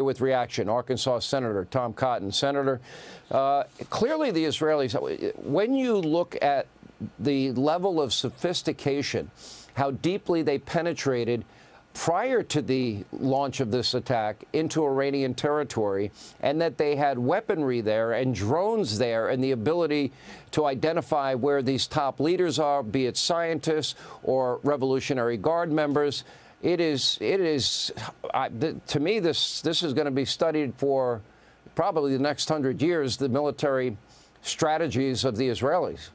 With reaction, Arkansas Senator Tom Cotton. Senator, clearly the Israelis, when you look at the level of sophistication, how deeply they penetrated prior to the launch of this attack into Iranian territory, and that they had weaponry there and drones there and the ability to identify where these top leaders are, be it scientists or Revolutionary Guard members. To me, this is going to be studied for probably the next 100 years, the military strategies of the Israelis.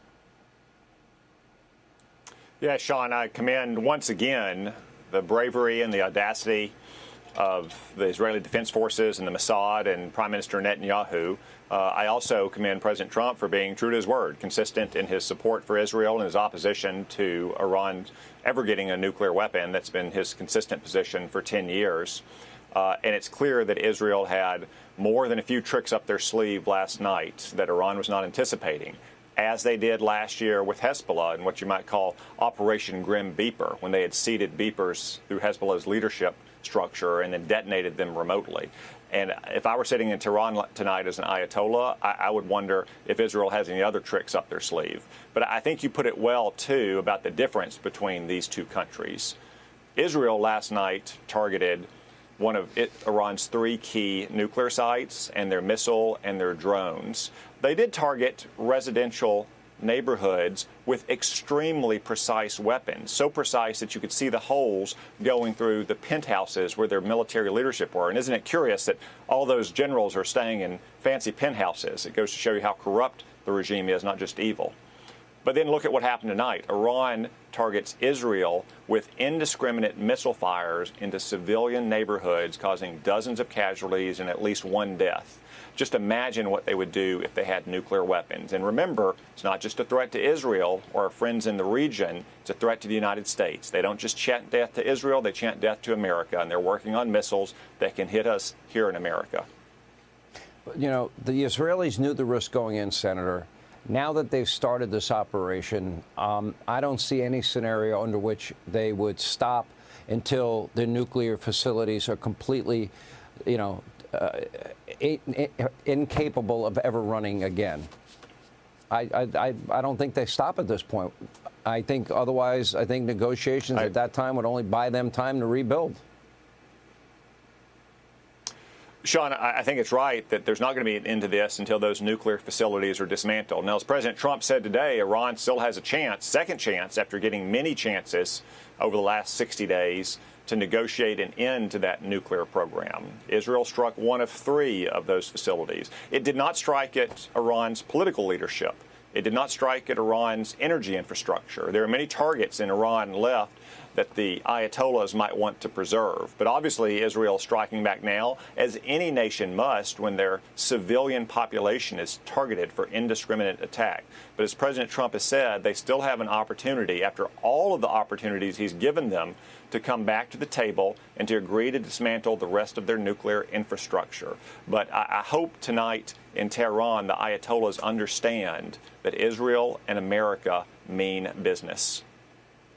Yeah, Sean, I commend once again the bravery and the audacity of the Israeli Defense Forces and the Mossad and Prime Minister Netanyahu. I also commend President Trump for being true to his word, consistent in his support for Israel and his opposition to Iran ever getting a nuclear weapon. That's been his consistent position for 10 years. And it's clear that Israel had more than a few tricks up their sleeve last night that Iran was not anticipating, as they did last year with Hezbollah and what you might call Operation Grim Beeper, when they had seeded beepers through Hezbollah's leadership structure and then detonated them remotely. And if I were sitting in Tehran tonight as an Ayatollah, I would wonder if Israel has any other tricks up their sleeve. But I think you put it well, too, about the difference between these two countries. Israel last night targeted one of Iran's 3 key nuclear sites and their missile and their drones. They did target residential neighborhoods with extremely precise weapons, so precise that you could see the holes going through the penthouses where their military leadership were. And isn't it curious that all those generals are staying in fancy penthouses? It goes to show you how corrupt the regime is, not just evil. But then look at what happened tonight. Iran targets Israel with indiscriminate missile fires into civilian neighborhoods, causing dozens of casualties and at least 1 death. Just imagine what they would do if they had nuclear weapons. And remember, it's not just a threat to Israel or our friends in the region. It's a threat to the United States. They don't just chant death to Israel, they chant death to America. And they're working on missiles that can hit us here in America. You know, the Israelis knew the risk going in, Senator. Now that they've started this operation, I don't see any scenario under which they would stop until the nuclear facilities are completely, incapable of ever running again. I don't think they stop at this point. I think otherwise, I think negotiations at that time would only buy them time to rebuild. Sean, I think it's right that there's not going to be an end to this until those nuclear facilities are dismantled. Now, as President Trump said today, Iran still has a chance, second chance, after getting many chances over the last 60 days to negotiate an end to that nuclear program. Israel struck one of 3 of those facilities. It did not strike at Iran's political leadership. It did not strike at Iran's energy infrastructure. There are many targets in Iran left that the Ayatollahs might want to preserve. But obviously, Israel is striking back now, as any nation must when their civilian population is targeted for indiscriminate attack. But as President Trump has said, they still have an opportunity, after all of the opportunities he's given them, to come back to the table and to agree to dismantle the rest of their nuclear infrastructure. But I hope tonight in Tehran the Ayatollahs understand that Israel and America mean business.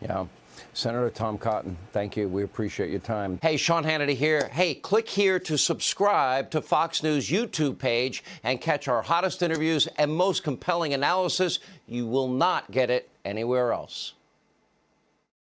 Yeah. Senator Tom Cotton, thank you. We appreciate your time. Hey, Sean Hannity here. Hey, click here to subscribe to Fox News YouTube page and catch our hottest interviews and most compelling analysis. You will not get it anywhere else.